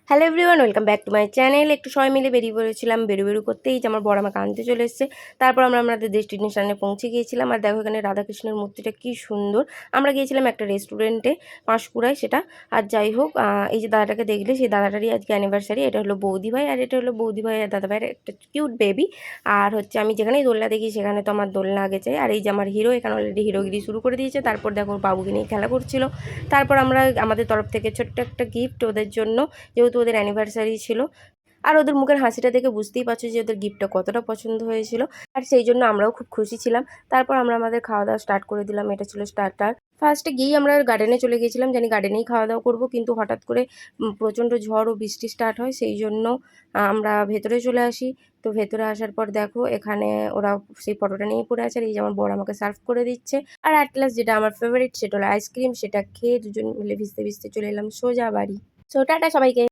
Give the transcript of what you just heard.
Hello everyone, welcome back to my channel. একটু সবাই মিলে বেরিয়ে পড়েছিলাম বেরু করতেই যে আমার বড় আমাকে আনতে চলে এসেছে। তারপর আমরা আমাদের ডেস্টিনেশনে পৌঁছে গিয়েছিলাম। আর দেখো এখানে রাধাকৃষ্ণের মূর্তিটা কি সুন্দর। আমরা গিয়েছিলাম একটা রেস্টুরেন্টে, পাঁশকুড়ায় সেটা। আর যাই হোক, এই যে দাদাটাকে দেখলে, সেই দাদাটারই আজকে অ্যানিভার্সারি। এটা হলো বৌদি ভাই, আর এটা হলো বৌদি ভাই আর দাদা ভাইয়ের একটা কিউট বেবি। আর হচ্ছে আমি যেখানেই দোলনা দেখি সেখানে তো আমার দোলনা আগে চাই। আর এই যে আমার হিরো এখানে অলরেডি হিরোগিরি শুরু করে দিয়েছে। তারপর দেখো বাবুকে নিয়ে খেলা করছিল। তারপর আমরা আমাদের তরফ থেকে ছোট্ট একটা গিফট ওদের জন্য, যেহেতু ওদের অ্যানিভার্সারি ছিল। আর ওদের মুখের হাসিটা দেখে বুঝতেই পারছো যে ওদের গিফটটা কতটা পছন্দ হয়েছিল। আর সেই জন্য আমরাও খুব খুশি ছিলাম। তারপর আমরা আমাদের খাওয়া দাওয়া স্টার্ট করে দিলাম। এটা ছিল স্টার্টার। ফার্স্টে গিয়েই আমরা গার্ডেনে চলে গিয়েছিলাম, জানি গার্ডেনেই খাওয়া দাওয়া করবো, কিন্তু হঠাৎ করে প্রচণ্ড ঝড় ও বৃষ্টি স্টার্ট হয়, সেই জন্য আমরা ভেতরে চলে আসি। তো ভেতরে আসার পর দেখো এখানে ওরা সেই ফটোটা নিয়েই পড়ে আছে। আর এই যে আমার বর আমাকে সার্ভ করে দিচ্ছে। আর অ্যাট লাস্ট যেটা আমার ফেভারিট, সেটা হলো আইসক্রিম। সেটা খেয়ে দুজন মিলে ভিজতে ভিজতে চলে এলাম সোজা বাড়ি। সো টাটা সবাইকে।